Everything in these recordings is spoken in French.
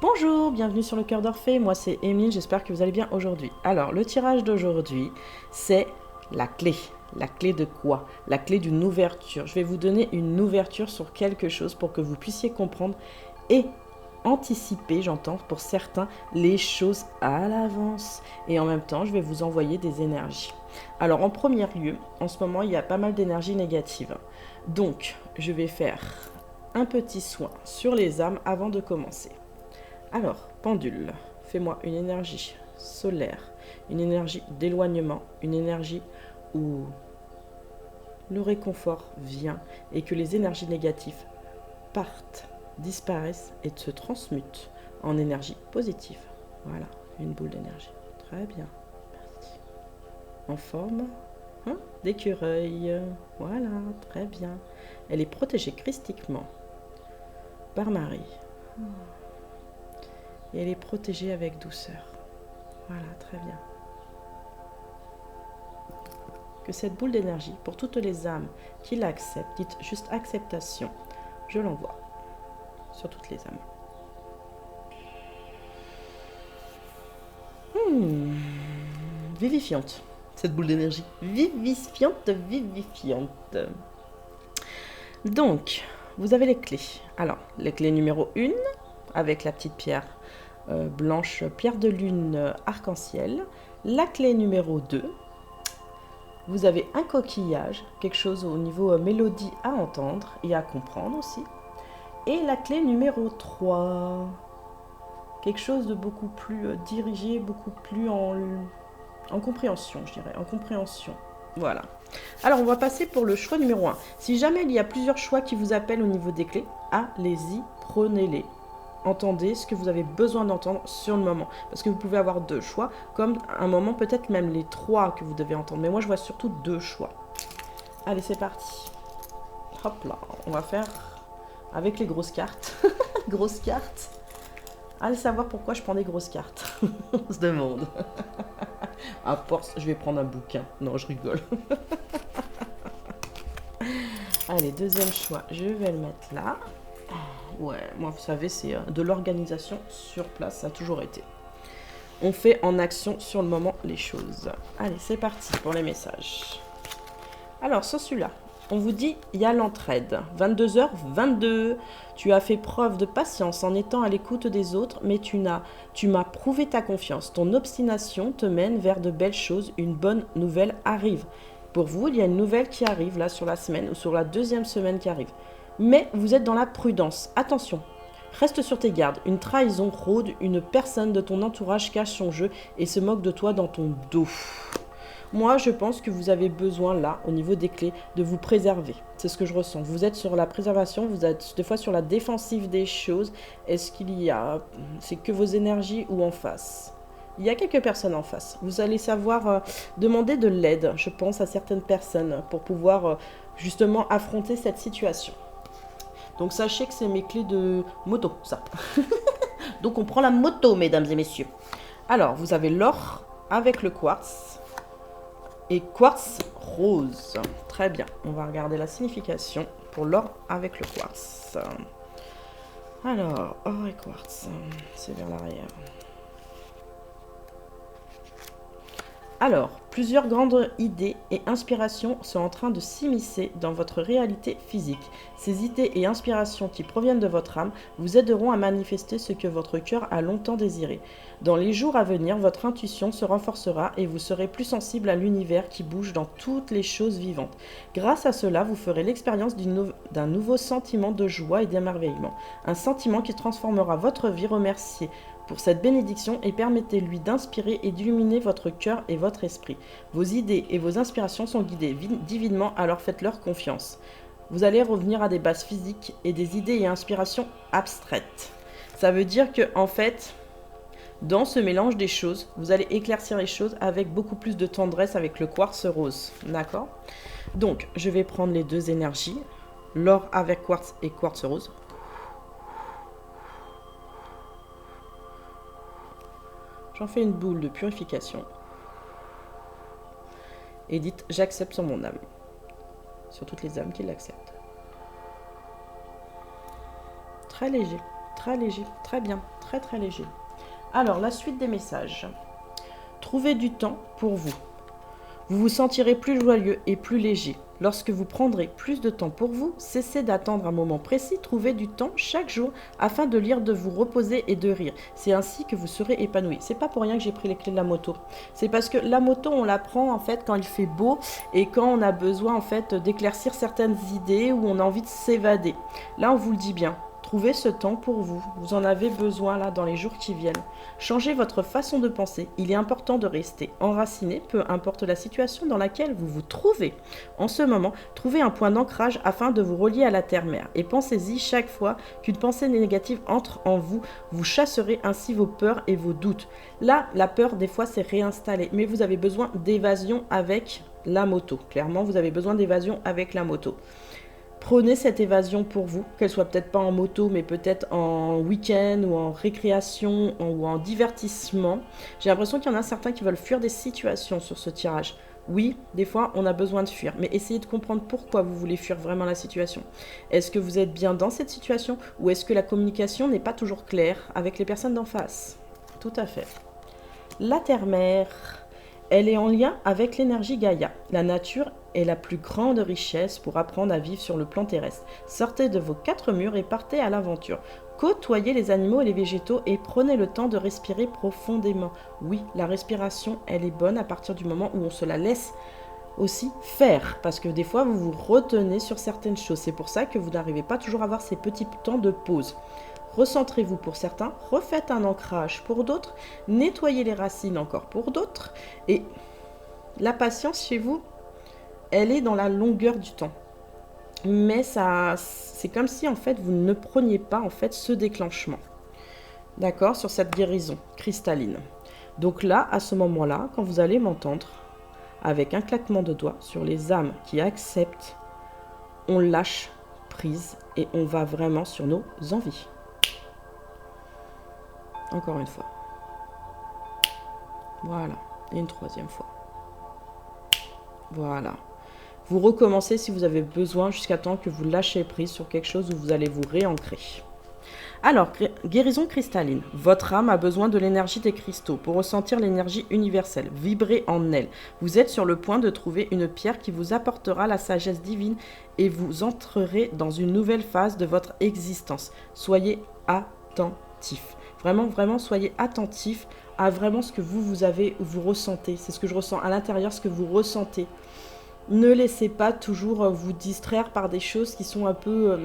Bonjour, bienvenue sur le cœur d'Orphée, moi c'est Émile, j'espère que vous allez bien aujourd'hui. Alors, le tirage d'aujourd'hui, c'est la clé. La clé de quoi? La clé d'une ouverture. Je vais vous donner une ouverture sur quelque chose pour que vous puissiez comprendre et anticiper, j'entends, pour certains, les choses à l'avance. Et en même temps, je vais vous envoyer des énergies. Alors, en premier lieu, en ce moment, il y a pas mal d'énergie négative. Donc, je vais faire un petit soin sur les âmes avant de commencer. Alors, pendule, fais-moi une énergie solaire, une énergie d'éloignement, une énergie où le réconfort vient et que les énergies négatives partent, disparaissent et se transmutent en énergie positive. Voilà, une boule d'énergie. Très bien, merci. En forme d'écureuil. Voilà, très bien. Elle est protégée christiquement par Marie. Et elle est protégée avec douceur. Voilà, très bien. Que cette boule d'énergie, pour toutes les âmes qui l'acceptent, dites juste acceptation, je l'envoie sur toutes les âmes. Vivifiante, cette boule d'énergie. Vivifiante, vivifiante. Donc, vous avez les clés. Alors, les clés numéro 1, avec la petite pierre blanche, pierre de lune arc-en-ciel. La clé numéro 2, vous avez un coquillage, quelque chose au niveau mélodie à entendre et à comprendre aussi. Et la clé numéro 3, quelque chose de beaucoup plus dirigé, beaucoup plus en compréhension, je dirais, en compréhension. Voilà. Alors, on va passer pour le choix numéro 1. Si jamais il y a plusieurs choix qui vous appellent au niveau des clés, allez-y, prenez-les. Entendez ce que vous avez besoin d'entendre sur le moment. Parce que vous pouvez avoir 2 choix, comme à un moment peut-être même les 3 que vous devez entendre. Mais moi je vois surtout 2 choix. Allez, c'est parti. Hop là, on va faire avec les grosses cartes. Grosses cartes. Allez savoir pourquoi je prends des grosses cartes. On se demande. À force, je vais prendre un bouquin. Non, je rigole. Allez, deuxième choix. Je vais le mettre là. Ouais, moi, vous savez, c'est de l'organisation sur place, ça a toujours été. On fait en action sur le moment les choses. Allez, c'est parti pour les messages. Alors, sur celui-là, on vous dit, il y a l'entraide. 22h22, tu as fait preuve de patience en étant à l'écoute des autres, mais tu m'as prouvé ta confiance. Ton obstination te mène vers de belles choses. Une bonne nouvelle arrive. Pour vous, il y a une nouvelle qui arrive là sur la semaine ou sur la deuxième semaine qui arrive. Mais vous êtes dans la prudence. Attention, reste sur tes gardes. Une trahison rôde, une personne de ton entourage cache son jeu et se moque de toi dans ton dos. Moi, je pense que vous avez besoin là, au niveau des clés, de vous préserver. C'est ce que je ressens. Vous êtes sur la préservation, vous êtes des fois sur la défensive des choses. Est-ce qu'il y a... C'est que vos énergies ou en face? Il y a quelques personnes en face. Vous allez savoir demander de l'aide, je pense, à certaines personnes pour pouvoir justement affronter cette situation. Donc sachez que c'est mes clés de moto, ça. Donc on prend la moto, mesdames et messieurs. Alors, vous avez l'or avec le quartz et quartz rose. Très bien, on va regarder la signification pour l'or avec le quartz. Alors, or et quartz, c'est vers l'arrière. Alors, plusieurs grandes idées et inspirations sont en train de s'immiscer dans votre réalité physique. Ces idées et inspirations qui proviennent de votre âme vous aideront à manifester ce que votre cœur a longtemps désiré. Dans les jours à venir, votre intuition se renforcera et vous serez plus sensible à l'univers qui bouge dans toutes les choses vivantes. Grâce à cela, vous ferez l'expérience d'un nouveau sentiment de joie et d'émerveillement. Un sentiment qui transformera votre vie. Remerciez pour cette bénédiction et permettez-lui d'inspirer et d'illuminer votre cœur et votre esprit. Vos idées et vos inspirations sont guidées divinement, alors faites-leur confiance. Vous allez revenir à des bases physiques et des idées et inspirations abstraites. Ça veut dire que, en fait, dans ce mélange des choses, vous allez éclaircir les choses avec beaucoup plus de tendresse avec le quartz rose. D'accord? Donc, je vais prendre les deux énergies, l'or avec quartz et quartz rose. J'en fais une boule de purification. Et dites, j'accepte sur mon âme. Sur toutes les âmes qui l'acceptent. Très léger. très léger, très bien, très très léger. Alors, la suite des messages. Trouvez du temps pour vous. Vous vous sentirez plus joyeux et plus léger. Lorsque vous prendrez plus de temps pour vous, cessez d'attendre un moment précis, trouvez du temps chaque jour afin de lire, de vous reposer et de rire. C'est ainsi que vous serez épanoui. C'est pas pour rien que j'ai pris les clés de la moto. C'est parce que la moto, on la prend en fait quand il fait beau et quand on a besoin en fait d'éclaircir certaines idées ou on a envie de s'évader. Là, on vous le dit bien. Trouvez ce temps pour vous. Vous en avez besoin là dans les jours qui viennent. Changez votre façon de penser. Il est important de rester enraciné, peu importe la situation dans laquelle vous vous trouvez. En ce moment, trouvez un point d'ancrage afin de vous relier à la terre-mère. Et pensez-y chaque fois qu'une pensée négative entre en vous, vous chasserez ainsi vos peurs et vos doutes. Là, la peur, des fois, c'est réinstallé. Mais vous avez besoin d'évasion avec la moto. Clairement, vous avez besoin d'évasion avec la moto. Prenez cette évasion pour vous, qu'elle soit peut-être pas en moto, mais peut-être en week-end ou en récréation ou en divertissement. J'ai l'impression qu'il y en a certains qui veulent fuir des situations sur ce tirage. Oui, des fois, on a besoin de fuir, mais essayez de comprendre pourquoi vous voulez fuir vraiment la situation. Est-ce que vous êtes bien dans cette situation ou est-ce que la communication n'est pas toujours claire avec les personnes d'en face? Tout à fait. La terre-mère, elle est en lien avec l'énergie Gaïa. La nature est la plus grande richesse pour apprendre à vivre sur le plan terrestre. Sortez de vos 4 murs et partez à l'aventure. Côtoyez les animaux et les végétaux et prenez le temps de respirer profondément. Oui, la respiration, elle est bonne à partir du moment où on se la laisse aussi faire. Parce que des fois, vous vous retenez sur certaines choses. C'est pour ça que vous n'arrivez pas toujours à avoir ces petits temps de pause. Recentrez-vous pour certains, refaites un ancrage pour d'autres, nettoyez les racines encore pour d'autres. Et la patience chez vous, elle est dans la longueur du temps. Mais ça, c'est comme si en fait vous ne preniez pas en fait ce déclenchement. D'accord, sur cette guérison cristalline. Donc là, à ce moment-là, quand vous allez m'entendre, avec un claquement de doigts sur les âmes qui acceptent, on lâche prise et on va vraiment sur nos envies. Encore une fois. Voilà. Et une troisième fois. Voilà. Vous recommencez si vous avez besoin jusqu'à temps que vous lâchez prise sur quelque chose où vous allez vous réancrer. Alors, guérison cristalline. Votre âme a besoin de l'énergie des cristaux pour ressentir l'énergie universelle, vibrer en elle. Vous êtes sur le point de trouver une pierre qui vous apportera la sagesse divine et vous entrerez dans une nouvelle phase de votre existence. Soyez attentifs. Vraiment, vraiment, soyez attentifs à vraiment ce que vous avez, vous ressentez. C'est ce que je ressens à l'intérieur, ce que vous ressentez. Ne laissez pas toujours vous distraire par des choses qui sont un peu,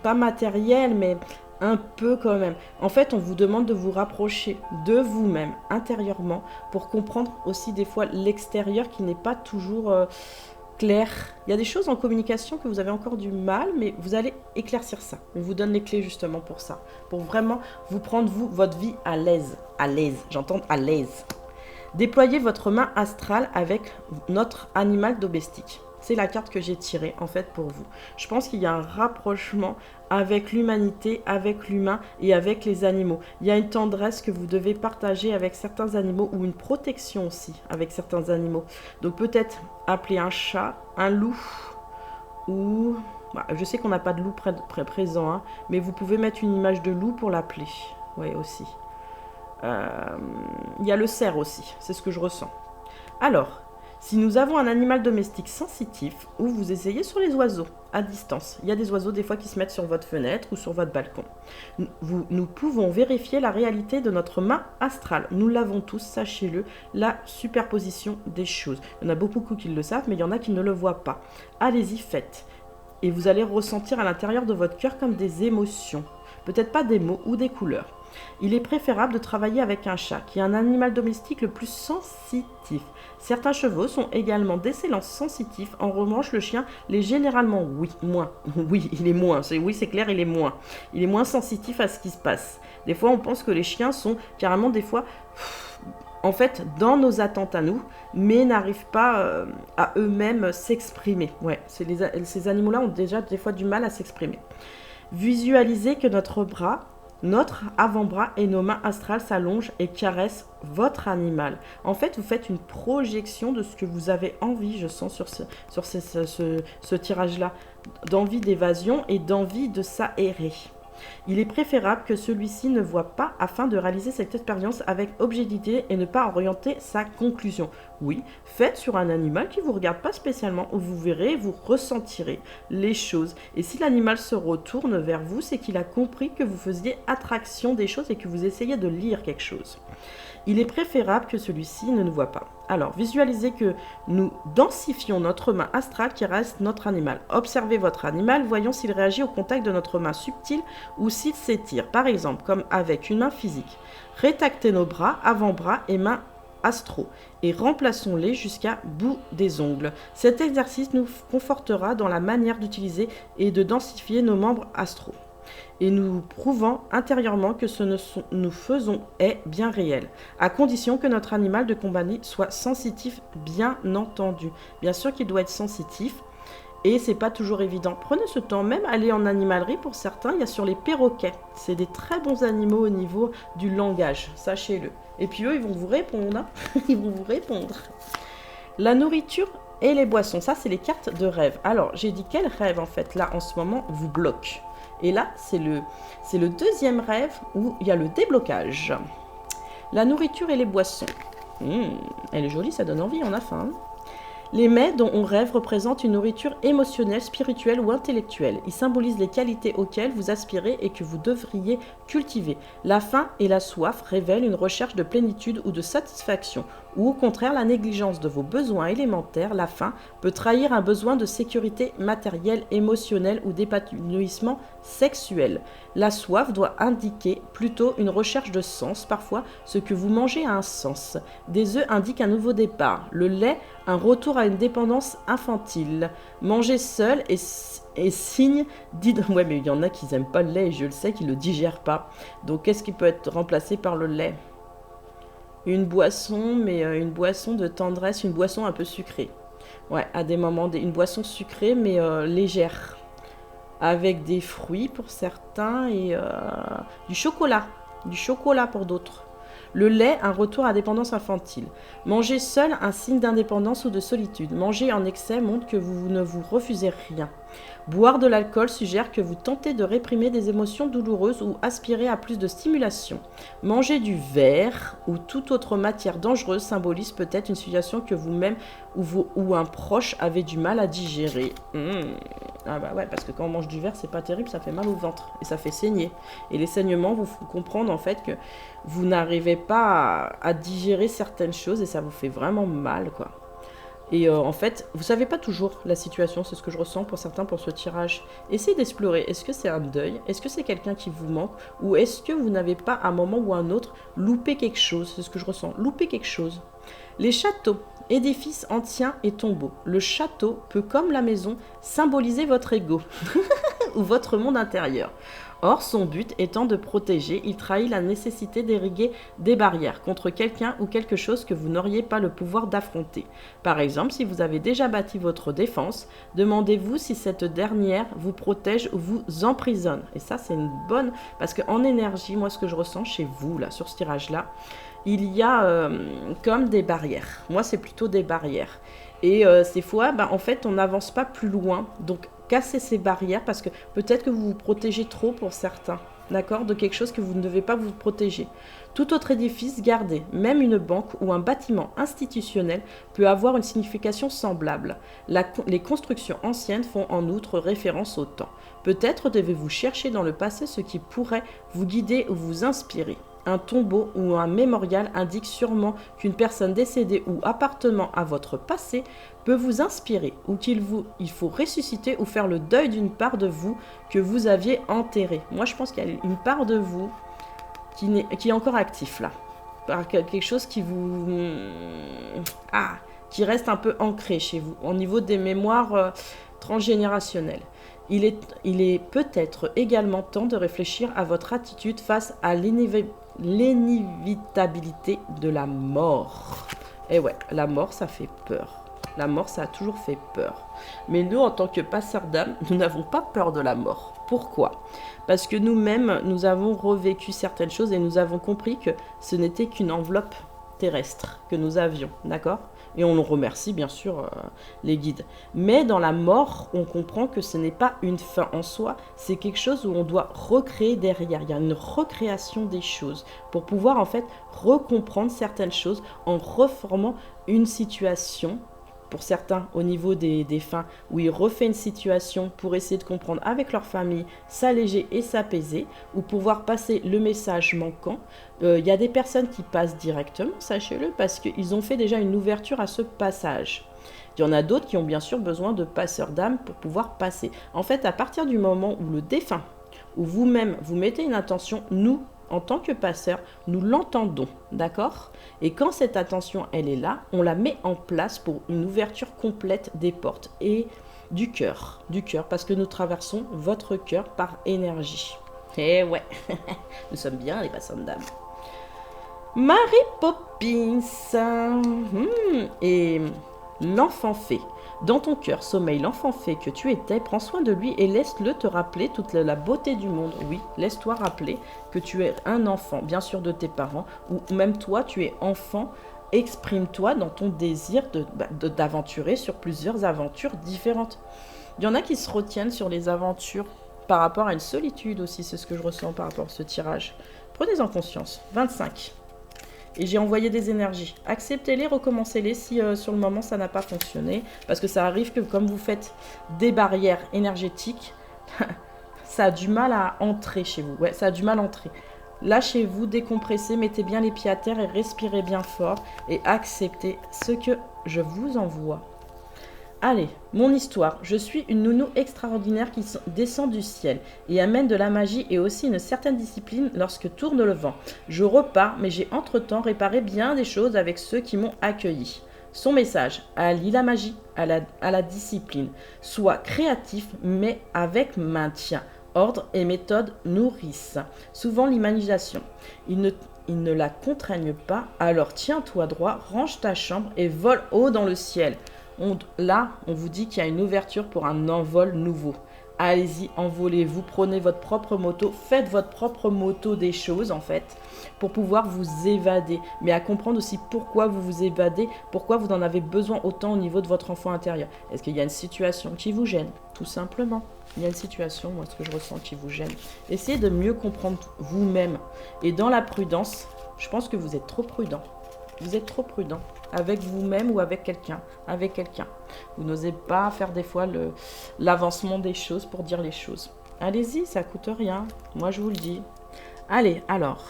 pas matérielles, mais un peu quand même. En fait, on vous demande de vous rapprocher de vous-même intérieurement pour comprendre aussi des fois l'extérieur qui n'est pas toujours clair. Il y a des choses en communication que vous avez encore du mal, mais vous allez éclaircir ça. On vous donne les clés justement pour ça. Pour vraiment vous prendre, vous, votre vie à l'aise. À l'aise, j'entends à l'aise. Déployez votre main astrale avec notre animal domestique. C'est la carte que j'ai tirée en fait pour vous. Je pense qu'il y a un rapprochement avec l'humanité, avec l'humain et avec les animaux. Il y a une tendresse que vous devez partager avec certains animaux ou une protection aussi avec certains animaux. Donc peut-être appeler un chat, un loup ou... je sais qu'on n'a pas de loup présent, hein, mais vous pouvez mettre une image de loup pour l'appeler. Oui, aussi. Il y a le cerf aussi, c'est ce que je ressens. Alors, si nous avons un animal domestique sensitif, ou vous essayez sur les oiseaux, à distance, il y a des oiseaux des fois qui se mettent sur votre fenêtre ou sur votre balcon. Nous pouvons vérifier la réalité de notre main astrale. Nous l'avons tous, sachez-le, la superposition des choses. Il y en a beaucoup qui le savent, mais il y en a qui ne le voient pas. Allez-y, faites. Et vous allez ressentir à l'intérieur de votre cœur comme des émotions. Peut-être pas des mots ou des couleurs. Il est préférable de travailler avec un chat, qui est un animal domestique le plus sensitif. Certains chevaux sont également d'excellents sensitifs. En revanche, le chien l'est généralement moins. Oui, il est moins. C'est clair, il est moins. Il est moins sensitif à ce qui se passe. Des fois, on pense que les chiens sont carrément des fois, en fait, dans nos attentes à nous, mais n'arrivent pas à eux-mêmes s'exprimer. Ouais, ces animaux-là ont déjà des fois du mal à s'exprimer. Visualisez que notre avant-bras et nos mains astrales s'allongent et caressent votre animal. En fait, vous faites une projection de ce que vous avez envie, je sens sur ce tirage-là, d'envie d'évasion et d'envie de s'aérer. Il est préférable que celui-ci ne voie pas afin de réaliser cette expérience avec objectivité et ne pas orienter sa conclusion. Oui, faites sur un animal qui ne vous regarde pas spécialement, où vous verrez, vous ressentirez les choses. Et si l'animal se retourne vers vous, c'est qu'il a compris que vous faisiez attraction des choses et que vous essayez de lire quelque chose. Il est préférable que celui-ci ne nous voit pas. Alors, visualisez que nous densifions notre main astrale qui reste notre animal. Observez votre animal, voyons s'il réagit au contact de notre main subtile ou s'il s'étire. Par exemple, comme avec une main physique. Rétractez nos bras, avant-bras et mains astraux et remplaçons-les jusqu'à bout des ongles. Cet exercice nous confortera dans la manière d'utiliser et de densifier nos membres astraux et nous prouvant intérieurement que ce que nous faisons est bien réel, à condition que notre animal de compagnie soit sensitif, bien entendu. Bien sûr qu'il doit être sensitif, et c'est pas toujours évident. Prenez ce temps, même aller en animalerie pour certains, il y a sur les perroquets. C'est des très bons animaux au niveau du langage, sachez-le. Et puis eux, ils vont vous répondre, hein. Ils vont vous répondre. La nourriture et les boissons, ça c'est les cartes de rêve. Alors, j'ai dit quel rêve en fait, là en ce moment, vous bloque. Et là, c'est le deuxième rêve où il y a le déblocage. La nourriture et les boissons. Elle est jolie, ça donne envie, on a faim. Hein. Les mets dont on rêve représentent une nourriture émotionnelle, spirituelle ou intellectuelle. Ils symbolisent les qualités auxquelles vous aspirez et que vous devriez cultiver. La faim et la soif révèlent une recherche de plénitude ou de satisfaction. Ou au contraire, la négligence de vos besoins élémentaires, la faim, peut trahir un besoin de sécurité matérielle, émotionnelle ou d'épanouissement sexuel. La soif doit indiquer plutôt une recherche de sens. Parfois, ce que vous mangez a un sens. Des œufs indiquent un nouveau départ. Le lait, un retour à une dépendance infantile. Manger seul est signe ouais, mais il y en a qui n'aiment pas le lait, et je le sais, qui ne le digèrent pas. Donc, qu'est-ce qui peut être remplacé par le lait ? Une boisson, mais une boisson de tendresse, une boisson un peu sucrée. Ouais, à des moments, une boisson sucrée, mais légère. Avec des fruits pour certains et du chocolat. Du chocolat pour d'autres. Le lait, un retour à dépendance infantile. Manger seul, un signe d'indépendance ou de solitude. Manger en excès montre que vous ne vous refusez rien. Boire de l'alcool suggère que vous tentez de réprimer des émotions douloureuses ou aspirez à plus de stimulation. Manger du verre ou toute autre matière dangereuse symbolise peut-être une situation que vous-même ou un proche avez du mal à digérer. Ah bah ouais, parce que quand on mange du verre, c'est pas terrible, ça fait mal au ventre et ça fait saigner. Et les saignements vous font comprendre en fait que vous n'arrivez pas à digérer certaines choses et ça vous fait vraiment mal, quoi. Et en fait, vous savez pas toujours la situation, c'est ce que je ressens pour certains pour ce tirage. Essayez d'explorer, est-ce que c'est un deuil? Est-ce que c'est quelqu'un qui vous manque? Ou est-ce que vous n'avez pas à un moment ou à un autre loupé quelque chose? C'est ce que je ressens, loupé quelque chose. Les châteaux, édifices anciens et tombeaux. Le château peut, comme la maison, symboliser votre ego ou votre monde intérieur. Or, son but étant de protéger, il trahit la nécessité d'ériguer des barrières contre quelqu'un ou quelque chose que vous n'auriez pas le pouvoir d'affronter. Par exemple, si vous avez déjà bâti votre défense, demandez-vous si cette dernière vous protège ou vous emprisonne. Et ça, c'est une bonne... Parce qu'en énergie, moi, ce que je ressens chez vous, là, sur ce tirage-là, il y a comme des barrières. Moi, c'est plutôt des barrières. Et ces fois, en fait, on n'avance pas plus loin. Donc, cassez ces barrières parce que peut-être que vous vous protégez trop pour certains. D'accord, de quelque chose que vous ne devez pas vous protéger. Tout autre édifice gardé, même une banque ou un bâtiment institutionnel, peut avoir une signification semblable. Les constructions anciennes font en outre référence au temps. Peut-être devez-vous chercher dans le passé ce qui pourrait vous guider ou vous inspirer. Un tombeau ou un mémorial indique sûrement qu'une personne décédée ou appartenant à votre passé peut vous inspirer ou il faut ressusciter ou faire le deuil d'une part de vous que vous aviez enterrée. Moi, je pense qu'il y a une part de vous qui est encore actif là. Quelque chose qui vous... qui reste un peu ancré chez vous au niveau des mémoires transgénérationnelles. Il est peut-être également temps de réfléchir à votre attitude face à l'inévitabilité de la mort. Et ouais, la mort, ça fait peur. La mort, ça a toujours fait peur. Mais nous, en tant que passeurs d'âme, nous n'avons pas peur de la mort. Pourquoi? Parce que nous-mêmes, nous avons revécu certaines choses et nous avons compris que ce n'était qu'une enveloppe terrestre que nous avions, d'accord? Et on remercie bien sûr les guides. Mais dans la mort, on comprend que ce n'est pas une fin en soi, c'est quelque chose où on doit recréer derrière. Il y a une recréation des choses pour pouvoir en fait recomprendre certaines choses en reformant une situation. Pour certains, au niveau des fins, où ils refait une situation pour essayer de comprendre avec leur famille, s'alléger et s'apaiser, ou pouvoir passer le message manquant. Il y a des personnes qui passent directement, sachez-le, parce qu'ils ont fait déjà une ouverture à ce passage. Il y en a d'autres qui ont bien sûr besoin de passeurs d'âme pour pouvoir passer. En fait, à partir du moment où le défunt, ou vous-même, vous mettez une intention, nous, en tant que passeur, nous l'entendons, d'accord? Et quand cette attention, elle est là, on la met en place pour une ouverture complète des portes et du cœur, parce que nous traversons votre cœur par énergie. Eh ouais, nous sommes bien les passeurs d'âme. Mary Poppins et l'enfant fée. Dans ton cœur sommeille l'enfant fée que tu étais, prends soin de lui et laisse-le te rappeler toute la beauté du monde. Oui, laisse-toi rappeler que tu es un enfant, bien sûr de tes parents, ou même toi tu es enfant, exprime-toi dans ton désir d'aventurer sur plusieurs aventures différentes. Il y en a qui se retiennent sur les aventures par rapport à une solitude aussi, c'est ce que je ressens par rapport à ce tirage. Prenez-en conscience. 25. Et j'ai envoyé des énergies. Acceptez-les, recommencez-les si sur le moment ça n'a pas fonctionné. Parce que ça arrive que comme vous faites des barrières énergétiques, ça a du mal à entrer chez vous. Ouais, ça a du mal à entrer. Lâchez-vous, décompressez, mettez bien les pieds à terre et respirez bien fort. Et acceptez ce que je vous envoie. Allez, mon histoire. Je suis une nounou extraordinaire qui descend du ciel et amène de la magie et aussi une certaine discipline lorsque tourne le vent. Je repars, mais j'ai entre-temps réparé bien des choses avec ceux qui m'ont accueilli. Son message, allie la magie à la discipline. Sois créatif, mais avec maintien. Ordre et méthode nourrissent souvent l'imagination. Ils ne la contraignent pas, alors tiens-toi droit, range ta chambre et vole haut dans le ciel. Là, on vous dit qu'il y a une ouverture pour un envol nouveau. Allez-y, envolez-vous, prenez votre propre moto, faites votre propre moto des choses en fait, pour pouvoir vous évader. Mais à comprendre aussi pourquoi vous vous évadez, pourquoi vous en avez besoin autant au niveau de votre enfant intérieur. Est-ce qu'il y a une situation qui vous gêne? Tout simplement. Il y a une situation, moi, ce que je ressens qui vous gêne. Essayez de mieux comprendre vous-même. Et dans la prudence, je pense que vous êtes trop prudent. Vous êtes trop prudent avec vous-même ou avec quelqu'un. Vous n'osez pas faire des fois l'avancement des choses pour dire les choses. Allez-y, ça coûte rien. Moi, je vous le dis. Allez, alors,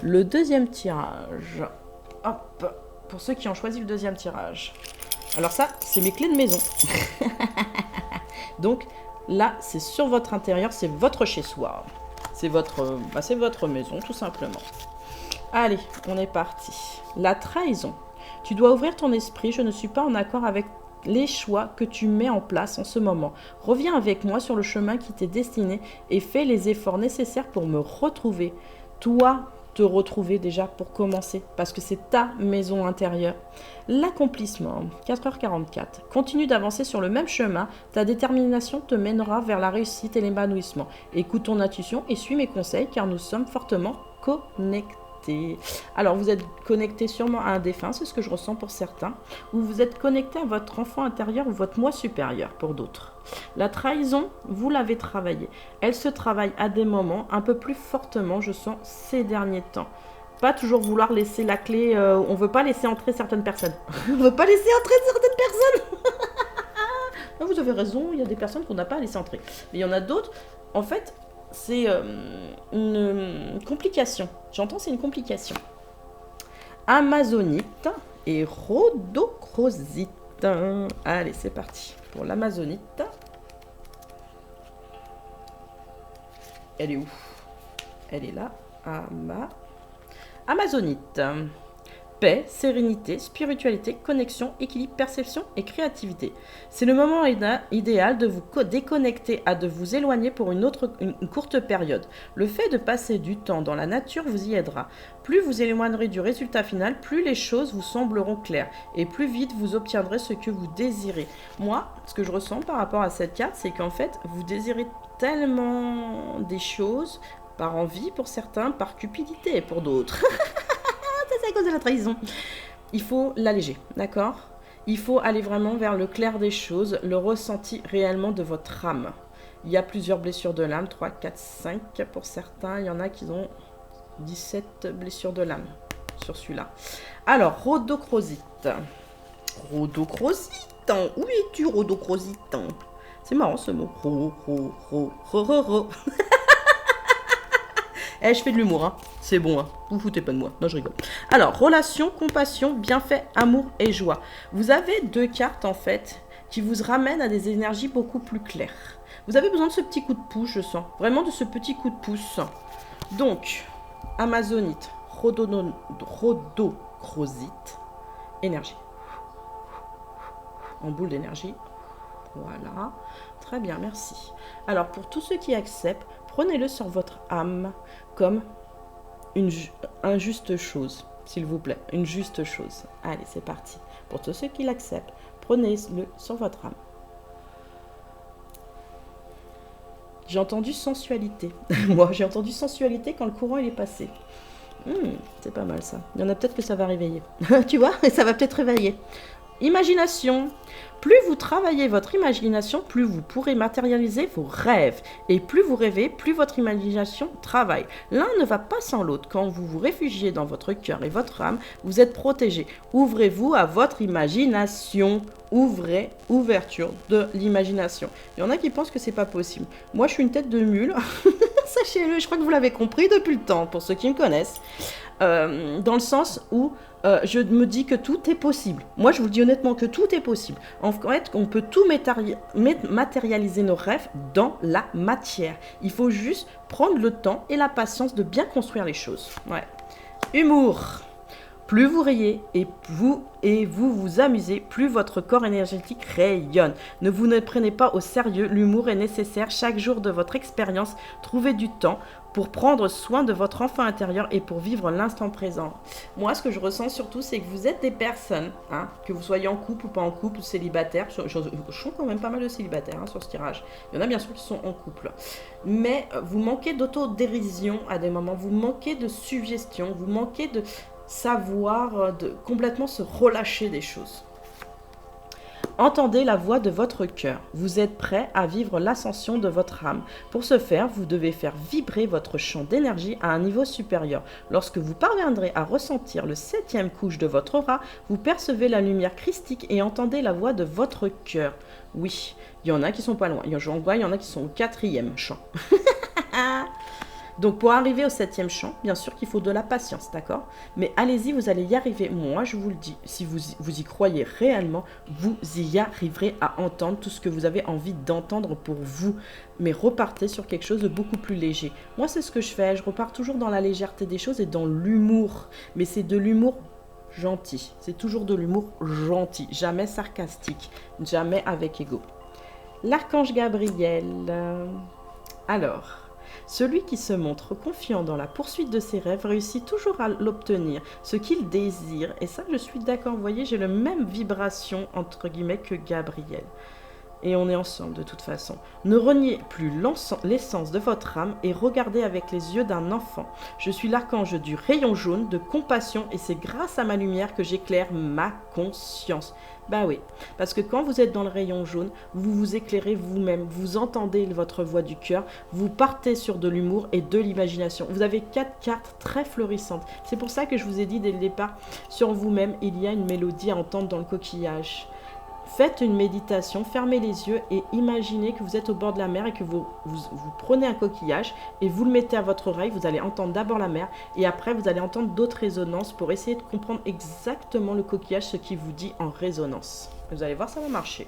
le deuxième tirage. Hop, pour ceux qui ont choisi le deuxième tirage. Alors ça, c'est mes clés de maison. Donc, là, c'est sur votre intérieur, c'est votre chez-soi. C'est votre maison, tout simplement. Allez, on est parti. La trahison. Tu dois ouvrir ton esprit, je ne suis pas en accord avec les choix que tu mets en place en ce moment. Reviens avec moi sur le chemin qui t'est destiné et fais les efforts nécessaires pour me retrouver. Toi, te retrouver déjà pour commencer, parce que c'est ta maison intérieure. L'accomplissement, 4h44. Continue d'avancer sur le même chemin, ta détermination te mènera vers la réussite et l'épanouissement. Écoute ton intuition et suis mes conseils car nous sommes fortement connectés. Alors, vous êtes connecté sûrement à un défunt, c'est ce que je ressens pour certains, ou vous êtes connecté à votre enfant intérieur ou votre moi supérieur pour d'autres. La trahison, vous l'avez travaillée. Elle se travaille à des moments un peu plus fortement, je sens, ces derniers temps. Pas toujours vouloir laisser la clé, on ne veut pas laisser entrer certaines personnes. On ne veut pas laisser entrer certaines personnes. Non, vous avez raison, il y a des personnes qu'on n'a pas à laisser entrer. Mais il y en a d'autres, en fait, c'est une complication. J'entends, c'est une complication. Amazonite et rhodochrosite. Allez, c'est parti pour l'amazonite. Elle est où? Elle est là. Amazonite. Paix, sérénité, spiritualité, connexion, équilibre, perception et créativité. C'est le moment idéal de vous déconnecter, de vous éloigner pour une courte période. Le fait de passer du temps dans la nature vous y aidera. Plus vous éloignerez du résultat final, plus les choses vous sembleront claires et plus vite vous obtiendrez ce que vous désirez. Moi, ce que je ressens par rapport à cette carte, c'est qu'en fait, vous désirez tellement des choses par envie pour certains, par cupidité pour d'autres. Ça à cause de la trahison. Il faut l'alléger, d'accord? Il faut aller vraiment vers le clair des choses, le ressenti réellement de votre âme. Il y a plusieurs blessures de l'âme, 3, 4, 5 pour certains. Il y en a qui ont 17 blessures de l'âme sur celui-là. Alors, rhodochrosite. Rhodochrosite. Où es-tu, rhodochrosite? C'est marrant ce mot. Ro. Eh, je fais de l'humour, hein. C'est bon, hein. Vous foutez pas de moi. Non, je rigole. Alors, relation, compassion, bienfait, amour et joie. Vous avez deux cartes, en fait, qui vous ramènent à des énergies beaucoup plus claires. Vous avez besoin de ce petit coup de pouce, je sens. Vraiment de ce petit coup de pouce. Donc, amazonite, rhodochrosite, énergie. En boule d'énergie. Voilà. Très bien, merci. Alors, pour tous ceux qui acceptent, prenez-le sur votre âme comme une juste chose, s'il vous plaît. Une juste chose. Allez, c'est parti. Pour tous ceux qui l'acceptent, prenez-le sur votre âme. J'ai entendu sensualité. Moi, j'ai entendu sensualité quand le courant il est passé. C'est pas mal ça. Il y en a peut-être que ça va réveiller. Tu vois, ça va peut-être réveiller. Imagination. Plus vous travaillez votre imagination, plus vous pourrez matérialiser vos rêves. Et plus vous rêvez, plus votre imagination travaille. L'un ne va pas sans l'autre. Quand vous vous réfugiez dans votre cœur et votre âme, vous êtes protégé. Ouvrez-vous à votre imagination. Ouverture de l'imagination. Il y en a qui pensent que c'est pas possible. Moi, je suis une tête de mule. Sachez-le, je crois que vous l'avez compris depuis le temps, pour ceux qui me connaissent. Dans le sens où je me dis que tout est possible. Moi, je vous dis honnêtement que tout est possible. En fait, on peut tout matérialiser nos rêves dans la matière. Il faut juste prendre le temps et la patience de bien construire les choses. Ouais. Humour. Plus vous riez et vous vous amusez, plus votre corps énergétique rayonne. Ne vous ne prenez pas au sérieux, l'humour est nécessaire chaque jour de votre expérience. Trouvez du temps pour prendre soin de votre enfant intérieur et pour vivre l'instant présent. Moi, ce que je ressens surtout, c'est que vous êtes des personnes, hein, que vous soyez en couple ou pas en couple, ou célibataire. Je sens quand même pas mal de célibataires sur ce tirage. Il y en a bien sûr qui sont en couple. Mais vous manquez d'autodérision à des moments, vous manquez de suggestions, vous manquez de savoir de complètement se relâcher des choses. Entendez la voix de votre cœur. Vous êtes prêt à vivre l'ascension de votre âme. Pour ce faire, vous devez faire vibrer votre champ d'énergie à un niveau supérieur. Lorsque vous parviendrez à ressentir le 7e couche de votre aura, vous percevez la lumière christique et entendez la voix de votre cœur. Oui, il y en a qui sont pas loin. Il y en a qui sont au 4e champ. Donc pour arriver au 7e champ, bien sûr qu'il faut de la patience, d'accord? Mais allez-y, vous allez y arriver. Moi, je vous le dis, si vous y croyez réellement, vous y arriverez à entendre tout ce que vous avez envie d'entendre pour vous. Mais repartez sur quelque chose de beaucoup plus léger. Moi, c'est ce que je fais. Je repars toujours dans la légèreté des choses et dans l'humour. Mais c'est de l'humour gentil. C'est toujours de l'humour gentil. Jamais sarcastique. Jamais avec ego. L'archange Gabriel. Alors... Celui qui se montre confiant dans la poursuite de ses rêves réussit toujours à l'obtenir, ce qu'il désire. Et ça, je suis d'accord, vous voyez, j'ai la même vibration, entre guillemets, que Gabriel. Et on est ensemble de toute façon. Ne reniez plus l'essence de votre âme et regardez avec les yeux d'un enfant. Je suis l'archange du rayon jaune, de compassion, et c'est grâce à ma lumière que j'éclaire ma conscience. Ben oui, parce que quand vous êtes dans le rayon jaune, vous vous éclairez vous-même, vous entendez votre voix du cœur, vous partez sur de l'humour et de l'imagination. Vous avez 4 cartes très florissantes. C'est pour ça que je vous ai dit dès le départ, sur vous-même, il y a une mélodie à entendre dans le coquillage. Faites une méditation, fermez les yeux et imaginez que vous êtes au bord de la mer et que vous prenez un coquillage et vous le mettez à votre oreille. Vous allez entendre d'abord la mer et après vous allez entendre d'autres résonances pour essayer de comprendre exactement le coquillage, ce qu'il vous dit en résonance. Vous allez voir, ça va marcher.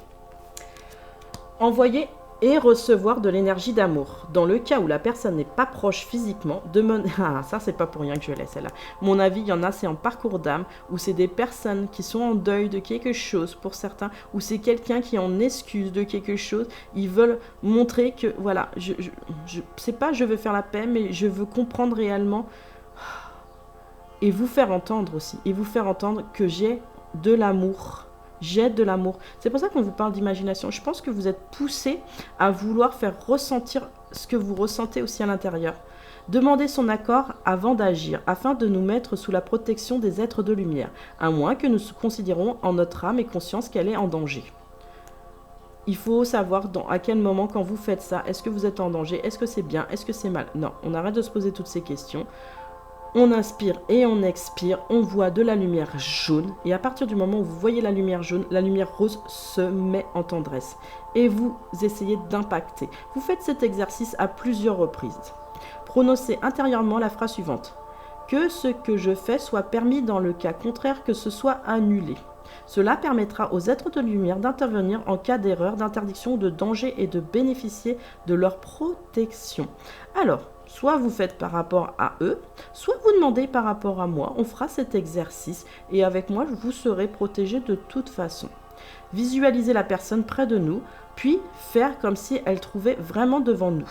Envoyez et recevoir de l'énergie d'amour. Dans le cas où la personne n'est pas proche physiquement, ah, ça c'est pas pour rien que je laisse celle-là. Mon avis, il y en a, c'est en parcours d'âme, où c'est des personnes qui sont en deuil de quelque chose pour certains, ou c'est quelqu'un qui est en excuse de quelque chose. Ils veulent montrer que, voilà, c'est pas je veux faire la paix, mais je veux comprendre réellement et vous faire entendre aussi, et vous faire entendre que j'ai de l'amour. J'ai de l'amour. C'est pour ça qu'on vous parle d'imagination. Je pense que vous êtes poussé à vouloir faire ressentir ce que vous ressentez aussi à l'intérieur. Demandez son accord avant d'agir, afin de nous mettre sous la protection des êtres de lumière, à moins que nous considérons en notre âme et conscience qu'elle est en danger. Il faut savoir à quel moment, quand vous faites ça, est-ce que vous êtes en danger, est-ce que c'est bien, est-ce que c'est mal. Non, on arrête de se poser toutes ces questions. On inspire et on expire, on voit de la lumière jaune. Et à partir du moment où vous voyez la lumière jaune, la lumière rose se met en tendresse. Et vous essayez d'impacter. Vous faites cet exercice à plusieurs reprises. Prononcez intérieurement la phrase suivante. Que ce que je fais soit permis, dans le cas contraire que ce soit annulé. Cela permettra aux êtres de lumière d'intervenir en cas d'erreur, d'interdiction, de danger et de bénéficier de leur protection. Alors, soit vous faites par rapport à eux, soit vous demandez par rapport à moi. On fera cet exercice et avec moi, vous serez protégé de toute façon. Visualisez la personne près de nous, puis faire comme si elle trouvait vraiment devant nous.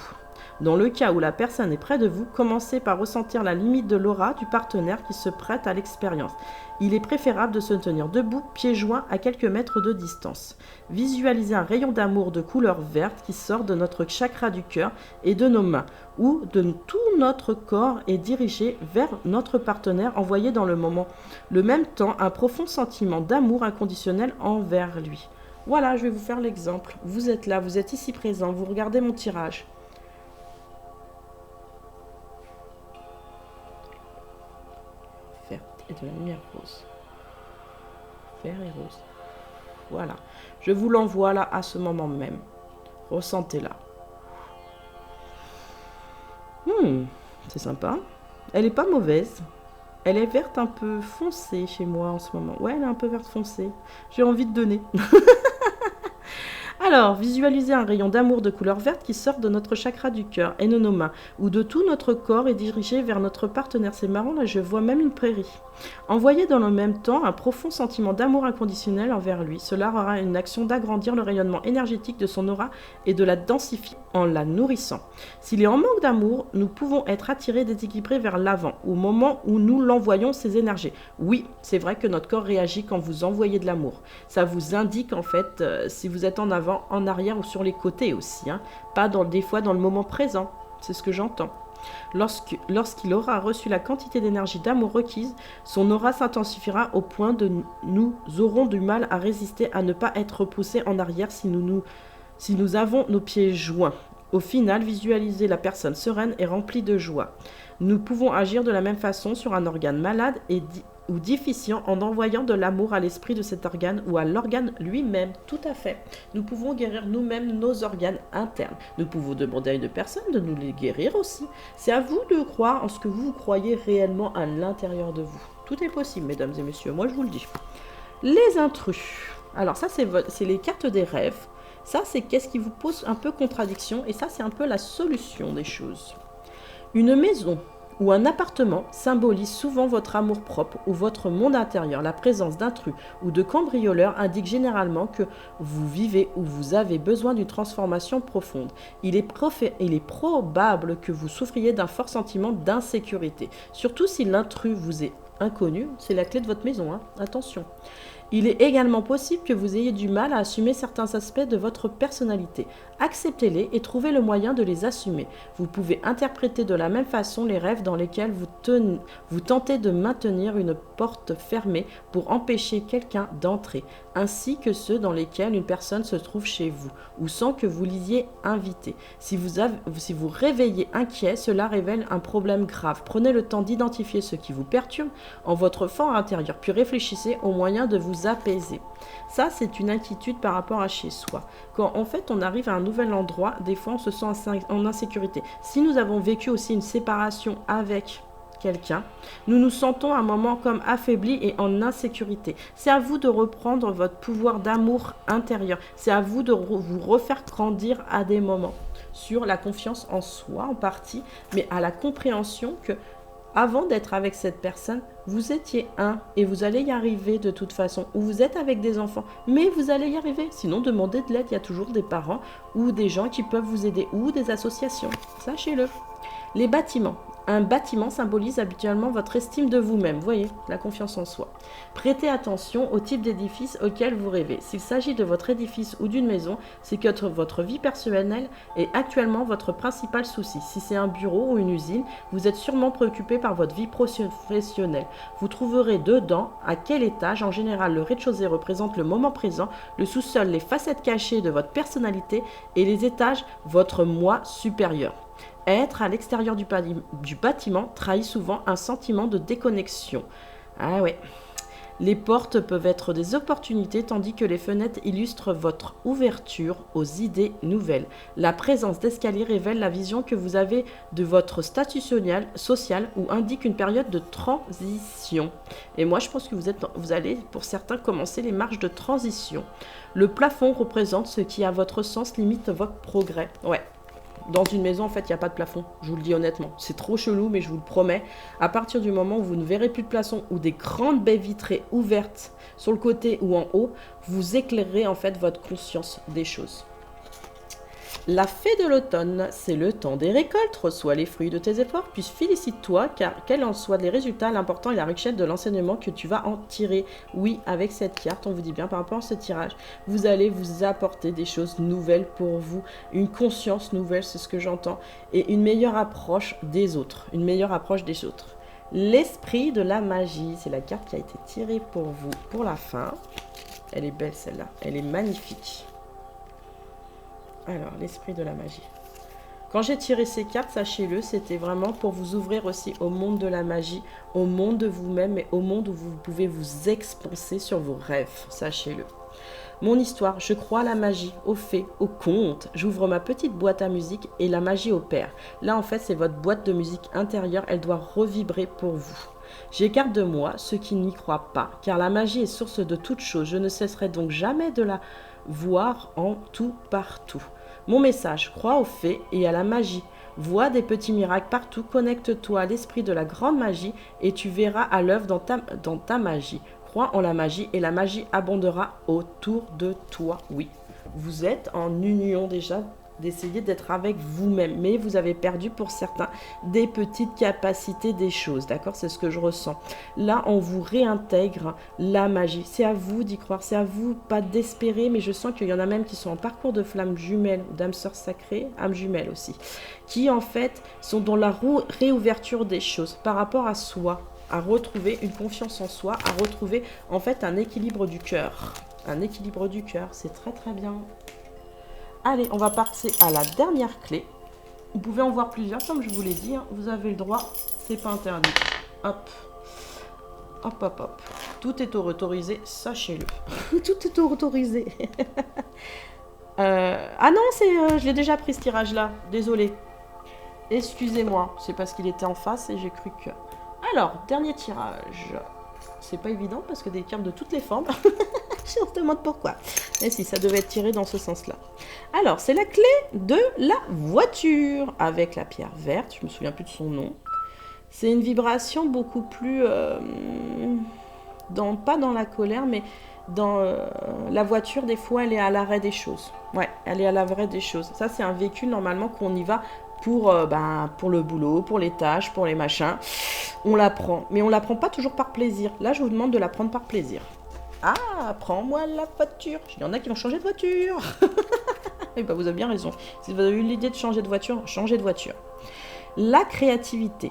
Dans le cas où la personne est près de vous, commencez par ressentir la limite de l'aura du partenaire qui se prête à l'expérience. Il est préférable de se tenir debout, pieds joints à quelques mètres de distance. Visualisez un rayon d'amour de couleur verte qui sort de notre chakra du cœur et de nos mains, ou de tout notre corps est dirigé vers notre partenaire, envoyé dans le même temps un profond sentiment d'amour inconditionnel envers lui. Voilà, je vais vous faire l'exemple. Vous êtes là, vous êtes ici présent, vous regardez mon tirage. Et de la lumière rose. Vert et rose. Voilà. Je vous l'envoie là à ce moment même. Ressentez-la. C'est sympa. Elle est pas mauvaise. Elle est verte un peu foncée chez moi en ce moment. Ouais, elle est un peu verte foncée. J'ai envie de donner. Alors, visualisez un rayon d'amour de couleur verte qui sort de notre chakra du cœur et de nos mains, ou de tout notre corps est dirigé vers notre partenaire. C'est marrant, là je vois même une prairie. Envoyez dans le même temps un profond sentiment d'amour inconditionnel envers lui. Cela aura une action d'agrandir le rayonnement énergétique de son aura et de la densifier en la nourrissant. S'il est en manque d'amour, nous pouvons être attirés, déséquilibrés vers l'avant, au moment où nous l'envoyons ces énergies. Oui, c'est vrai que notre corps réagit quand vous envoyez de l'amour. Ça vous indique en fait si vous êtes en avant, en arrière ou sur les côtés aussi, pas des fois dans le moment présent, c'est ce que j'entends. Lorsqu'il aura reçu la quantité d'énergie d'amour requise, son aura s'intensifiera au point de nous aurons du mal à résister, à ne pas être repoussés en arrière si nous avons nos pieds joints. Au final, visualisez la personne sereine et remplie de joie. Nous pouvons agir de la même façon sur un organe malade ou déficient en envoyant de l'amour à l'esprit de cet organe ou à l'organe lui-même. Tout à fait. Nous pouvons guérir nous-mêmes nos organes internes. Nous pouvons demander à une personne de nous les guérir aussi. C'est à vous de croire en ce que vous croyez réellement à l'intérieur de vous. Tout est possible, mesdames et messieurs. Moi, je vous le dis. Les intrus. Alors ça, c'est les cartes des rêves. Ça, c'est qu'est-ce qui vous pose un peu contradiction. Et ça, c'est un peu la solution des choses. Une maison ou un appartement symbolise souvent votre amour-propre ou votre monde intérieur. La présence d'intrus ou de cambrioleurs indique généralement que vous vivez ou vous avez besoin d'une transformation profonde. Il est probable que vous souffriez d'un fort sentiment d'insécurité, surtout si l'intrus vous est inconnu. C'est la clé de votre maison, attention. Il est également possible que vous ayez du mal à assumer certains aspects de votre personnalité. Acceptez-les et trouvez le moyen de les assumer. Vous pouvez interpréter de la même façon les rêves dans lesquels vous tentez de maintenir une porte fermée pour empêcher quelqu'un d'entrer, ainsi que ceux dans lesquels une personne se trouve chez vous ou sans que vous l'ayez invité. Si vous réveillez inquiet, cela révèle un problème grave. Prenez le temps d'identifier ce qui vous perturbe en votre fort intérieur, puis réfléchissez aux moyens de vous apaiser. Ça, c'est une inquiétude par rapport à chez soi. Quand en fait on arrive à un nouvel endroit, des fois on se sent en insécurité. Si nous avons vécu aussi une séparation avec quelqu'un, nous nous sentons un moment comme affaiblis et en insécurité. C'est à vous de reprendre votre pouvoir d'amour intérieur. C'est à vous de vous refaire grandir à des moments sur la confiance en soi en partie, mais à la compréhension que avant d'être avec cette personne, vous étiez un et vous allez y arriver de toute façon. Ou vous êtes avec des enfants, mais vous allez y arriver. Sinon, demandez de l'aide. Il y a toujours des parents ou des gens qui peuvent vous aider ou des associations. Sachez-le. Les bâtiments. Un bâtiment symbolise habituellement votre estime de vous-même, vous voyez, la confiance en soi. Prêtez attention au type d'édifice auquel vous rêvez. S'il s'agit de votre édifice ou d'une maison, c'est que votre vie personnelle est actuellement votre principal souci. Si c'est un bureau ou une usine, vous êtes sûrement préoccupé par votre vie professionnelle. Vous trouverez dedans à quel étage. En général, le rez-de-chaussée représente le moment présent, le sous-sol les facettes cachées de votre personnalité et les étages votre moi supérieur. Être à l'extérieur du bâtiment trahit souvent un sentiment de déconnexion. Ah ouais. Les portes peuvent être des opportunités tandis que les fenêtres illustrent votre ouverture aux idées nouvelles. La présence d'escaliers révèle la vision que vous avez de votre statut social ou indique une période de transition. Et moi je pense que vous allez pour certains commencer les marches de transition. Le plafond représente ce qui à votre sens limite votre progrès. Ouais. Dans une maison, en fait, il n'y a pas de plafond. Je vous le dis honnêtement. C'est trop chelou, mais je vous le promets. À partir du moment où vous ne verrez plus de plafond ou des grandes baies vitrées ouvertes sur le côté ou en haut, vous éclairerez en fait votre conscience des choses. La fée de l'automne, c'est le temps des récoltes. Reçois les fruits de tes efforts, puis félicite-toi, car quels en soient les résultats, l'important est la richesse de l'enseignement que tu vas en tirer. Oui, avec cette carte, on vous dit bien par rapport à ce tirage, vous allez vous apporter des choses nouvelles pour vous, une conscience nouvelle, c'est ce que j'entends, et une meilleure approche des autres, L'esprit de la magie, c'est la carte qui a été tirée pour vous pour la fin. Elle est belle celle-là, elle est magnifique. Alors, l'esprit de la magie. Quand j'ai tiré ces cartes, sachez-le, c'était vraiment pour vous ouvrir aussi au monde de la magie, au monde de vous-même et au monde où vous pouvez vous expanser sur vos rêves, sachez-le. Mon histoire, je crois à la magie, aux fées, aux contes. J'ouvre ma petite boîte à musique et la magie opère. Là, en fait, c'est votre boîte de musique intérieure, elle doit revibrer pour vous. J'écarte de moi ceux qui n'y croient pas, car la magie est source de toute chose. Je ne cesserai donc jamais de la voir en tout partout. Mon message, crois aux fées et à la magie. Vois des petits miracles partout, connecte-toi à l'esprit de la grande magie et tu verras à l'œuvre dans ta magie. Crois en la magie et la magie abondera autour de toi. Oui, vous êtes en union déjà d'essayer d'être avec vous-même, mais vous avez perdu pour certains des petites capacités des choses, d'accord? C'est ce que je ressens. Là, on vous réintègre la magie. C'est à vous d'y croire, c'est à vous pas d'espérer, mais je sens qu'il y en a même qui sont en parcours de flammes jumelles ou d'âmes sœurs sacrées, âmes jumelles aussi, qui en fait sont dans la réouverture des choses par rapport à soi, à retrouver une confiance en soi, à retrouver en fait un équilibre du cœur. Un équilibre du cœur, c'est très très bien. Allez, on va passer à la dernière clé. Vous pouvez en voir plusieurs, comme je vous l'ai dit. Hein. Vous avez le droit, c'est pas interdit. Hop. Hop, hop, hop. Tout est autorisé, sachez-le. Tout est autorisé. Ah non, je l'ai déjà pris ce tirage-là. Désolée. Excusez-moi. C'est parce qu'il était en face et j'ai cru que... Alors, dernier tirage. C'est pas évident parce que des cartes de toutes les formes. On se demande pourquoi. Mais si, ça devait être tiré dans ce sens-là. Alors, c'est la clé de la voiture avec la pierre verte. Je me souviens plus de son nom. C'est une vibration beaucoup plus... pas dans la colère, mais dans la voiture, des fois, elle est à l'arrêt des choses. Ouais, elle est à l'arrêt des choses. Ça, c'est un véhicule, normalement, qu'on y va pour le boulot, pour les tâches, pour les machins. On la prend. Mais on la prend pas toujours par plaisir. Là, je vous demande de la prendre par plaisir. Ah, prends-moi la voiture. Il y en a qui vont changer de voiture. Et ben, vous avez bien raison. Si vous avez eu l'idée de changer de voiture, changez de voiture. La créativité.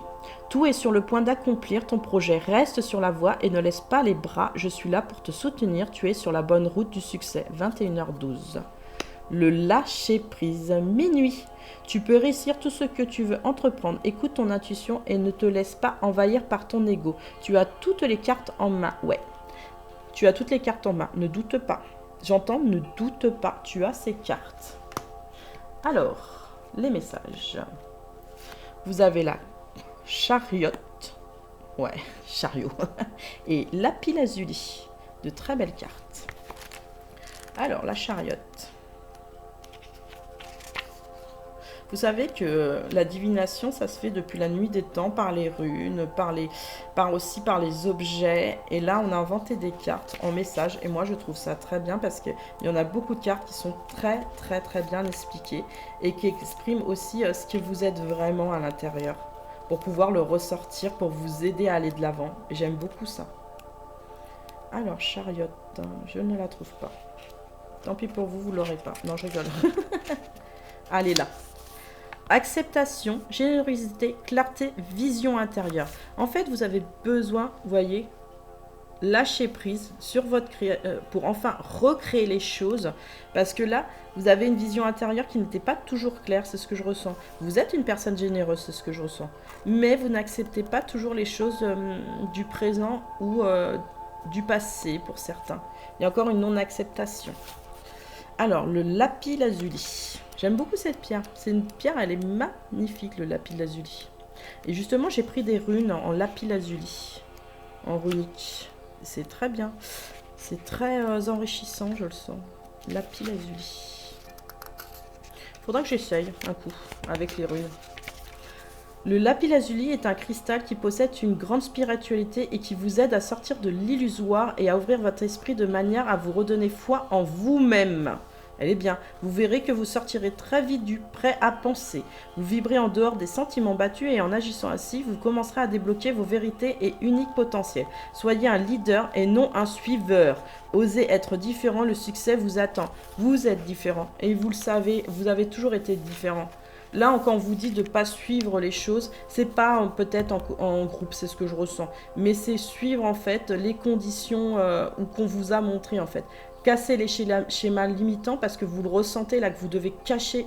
Tout est sur le point d'accomplir ton projet. Reste sur la voie et ne laisse pas les bras. Je suis là pour te soutenir. Tu es sur la bonne route du succès. 21h12. Le lâcher-prise. Minuit. Tu peux réussir tout ce que tu veux entreprendre. Écoute ton intuition et ne te laisse pas envahir par ton ego. Tu as toutes les cartes en main. Ouais. Tu as toutes les cartes en main. Ne doute pas. J'entends, ne doute pas. Tu as ces cartes. Alors, les messages. Vous avez la chariote. Ouais, chariot. Et lapis lazuli. De très belles cartes. Alors, la chariote. Vous savez que la divination, ça se fait depuis la nuit des temps, par les runes, aussi par les objets. Et là, on a inventé des cartes en message. Et moi, je trouve ça très bien parce qu'il y en a beaucoup de cartes qui sont très, très, très bien expliquées. Et qui expriment aussi ce que vous êtes vraiment à l'intérieur. pour pouvoir le ressortir, pour vous aider à aller de l'avant. J'aime beaucoup ça. Alors, Chariot, je ne la trouve pas. Tant pis pour vous, vous ne l'aurez pas. Non, je rigole. Allez, là. Acceptation, générosité, clarté, vision intérieure. En fait, vous avez besoin, vous voyez, lâcher prise sur votre pour enfin recréer les choses. Parce que là, vous avez une vision intérieure qui n'était pas toujours claire, c'est ce que je ressens. Vous êtes une personne généreuse, c'est ce que je ressens. Mais vous n'acceptez pas toujours les choses du présent ou du passé pour certains. Il y a encore une non-acceptation. Alors, le lapis lazuli. J'aime beaucoup cette pierre. C'est une pierre, elle est magnifique, le lapis lazuli. Et justement, j'ai pris des runes en lapis lazuli, en runique. C'est très bien. C'est très enrichissant, je le sens. Lapis lazuli. Faudra que j'essaye un coup avec les runes. Le lapis lazuli est un cristal qui possède une grande spiritualité et qui vous aide à sortir de l'illusoire et à ouvrir votre esprit de manière à vous redonner foi en vous-même. Elle est bien. Vous verrez que vous sortirez très vite du prêt à penser. Vous vibrez en dehors des sentiments battus et en agissant ainsi, vous commencerez à débloquer vos vérités et uniques potentiels. Soyez un leader et non un suiveur. Osez être différent, le succès vous attend. Vous êtes différent et vous le savez, vous avez toujours été différent. Là, quand on vous dit de ne pas suivre les choses, c'est pas peut-être en groupe, c'est ce que je ressens. Mais c'est suivre en fait les conditions qu'on vous a montrées en fait. Casser les schémas limitants parce que vous le ressentez là, que vous devez cacher.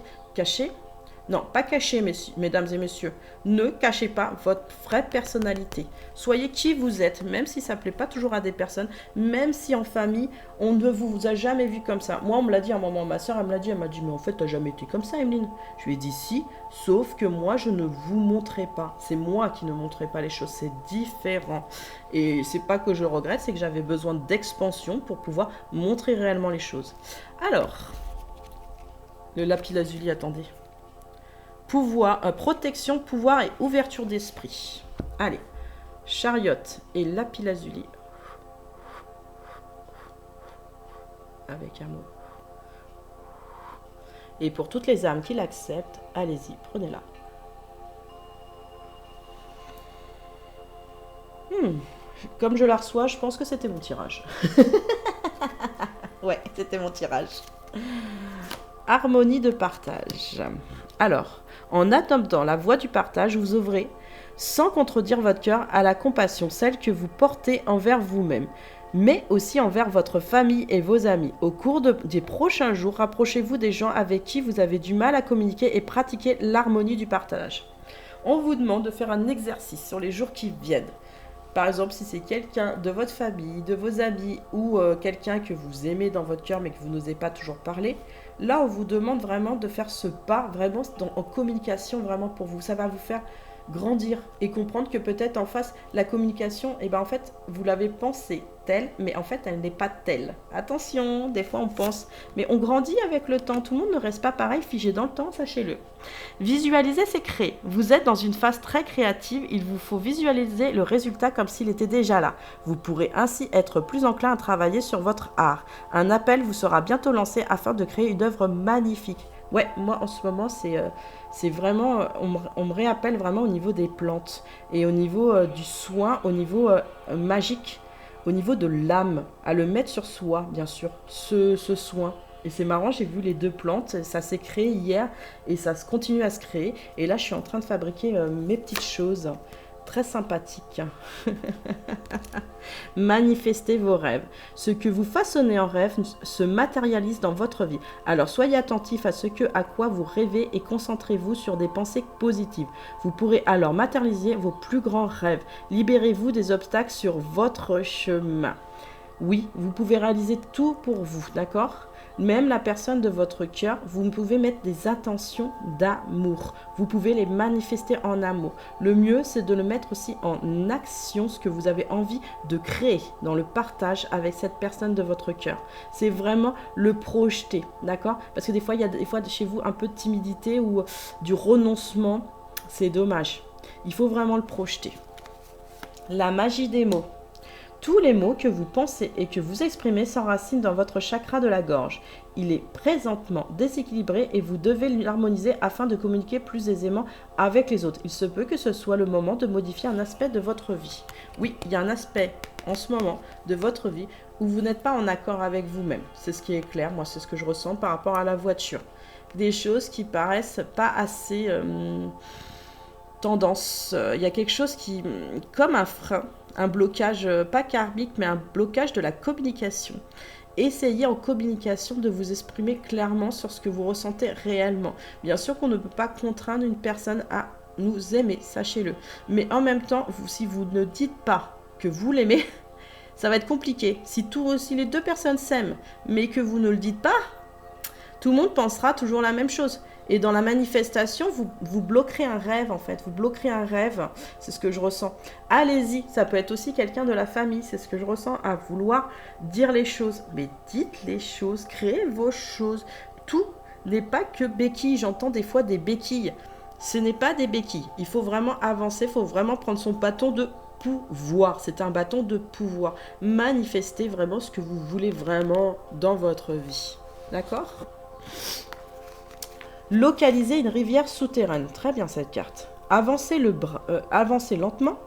Non, pas cacher, mesdames et messieurs. Ne cachez pas votre vraie personnalité. Soyez qui vous êtes, même si ça ne plaît pas toujours à des personnes, même si en famille, on ne vous a jamais vu comme ça. Moi, on me l'a dit à un moment, ma soeur, elle m'a dit, mais en fait, tu n'as jamais été comme ça, Emeline. Je lui ai dit si, sauf que moi, je ne vous montrais pas. C'est moi qui ne montrais pas les choses, c'est différent. Et c'est pas que je regrette, c'est que j'avais besoin d'expansion pour pouvoir montrer réellement les choses. Alors, le lapis lazuli, attendez. Pouvoir, protection, pouvoir et ouverture d'esprit. Allez, Chariot et lapis lazuli. Avec amour. Et pour toutes les âmes qui l'acceptent, allez-y, prenez-la. Comme je la reçois, je pense que c'était mon tirage. Ouais, c'était mon tirage. Harmonie de partage. Alors, en adoptant la voie du partage, vous ouvrez, sans contredire votre cœur, à la compassion, celle que vous portez envers vous-même, mais aussi envers votre famille et vos amis. Au cours des prochains jours, rapprochez-vous des gens avec qui vous avez du mal à communiquer et pratiquez l'harmonie du partage. On vous demande de faire un exercice sur les jours qui viennent. Par exemple, si c'est quelqu'un de votre famille, de vos amis ou quelqu'un que vous aimez dans votre cœur mais que vous n'osez pas toujours parler, là on vous demande vraiment de faire ce pas vraiment en communication vraiment pour vous. Ça va vous faire grandir et comprendre que peut-être en face, la communication, en fait, vous l'avez pensée telle, mais en fait, elle n'est pas telle. Attention, des fois on pense, mais on grandit avec le temps. Tout le monde ne reste pas pareil, figé dans le temps, sachez-le. Visualiser, c'est créer. Vous êtes dans une phase très créative, il vous faut visualiser le résultat comme s'il était déjà là. Vous pourrez ainsi être plus enclin à travailler sur votre art. Un appel vous sera bientôt lancé afin de créer une œuvre magnifique. Ouais, moi en ce moment, c'est vraiment, on me réappelle vraiment au niveau des plantes et au niveau du soin, au niveau magique, au niveau de l'âme, à le mettre sur soi, bien sûr, ce soin. Et c'est marrant, j'ai vu les deux plantes, ça s'est créé hier et ça se continue à se créer. Et là, je suis en train de fabriquer mes petites choses. Très sympathique. Manifestez vos rêves. Ce que vous façonnez en rêve se matérialise dans votre vie. Alors soyez attentif à à quoi vous rêvez et concentrez-vous sur des pensées positives. Vous pourrez alors matérialiser vos plus grands rêves. Libérez-vous des obstacles sur votre chemin. Oui, vous pouvez réaliser tout pour vous, d'accord ? Même la personne de votre cœur, vous pouvez mettre des intentions d'amour. Vous pouvez les manifester en amour. Le mieux, c'est de le mettre aussi en action, ce que vous avez envie de créer dans le partage avec cette personne de votre cœur. C'est vraiment le projeter, d'accord ? Parce que des fois, il y a des fois chez vous un peu de timidité ou du renoncement. C'est dommage. Il faut vraiment le projeter. La magie des mots. Tous les mots que vous pensez et que vous exprimez s'enracinent dans votre chakra de la gorge. Il est présentement déséquilibré et vous devez l'harmoniser afin de communiquer plus aisément avec les autres. Il se peut que ce soit le moment de modifier un aspect de votre vie. Oui, il y a un aspect en ce moment de votre vie où vous n'êtes pas en accord avec vous-même. C'est ce qui est clair, moi c'est ce que je ressens par rapport à la voiture. Des choses qui paraissent pas assez tendance. Il y a quelque chose qui, comme un frein, un blocage, pas karmique, mais un blocage de la communication. Essayez en communication de vous exprimer clairement sur ce que vous ressentez réellement. Bien sûr qu'on ne peut pas contraindre une personne à nous aimer, sachez-le. Mais en même temps, si vous ne dites pas que vous l'aimez, ça va être compliqué. Si les deux personnes s'aiment, mais que vous ne le dites pas, tout le monde pensera toujours la même chose. Et dans la manifestation, vous bloquerez un rêve, en fait. Vous bloquerez un rêve, c'est ce que je ressens. Allez-y, ça peut être aussi quelqu'un de la famille, c'est ce que je ressens, à vouloir dire les choses. Mais dites les choses, créez vos choses. Tout n'est pas que béquilles. J'entends des fois des béquilles. Ce n'est pas des béquilles. Il faut vraiment avancer, il faut vraiment prendre son bâton de pouvoir. C'est un bâton de pouvoir. Manifestez vraiment ce que vous voulez vraiment dans votre vie. D'accord ? Localiser une rivière souterraine. Très bien cette carte. Avancez lentement.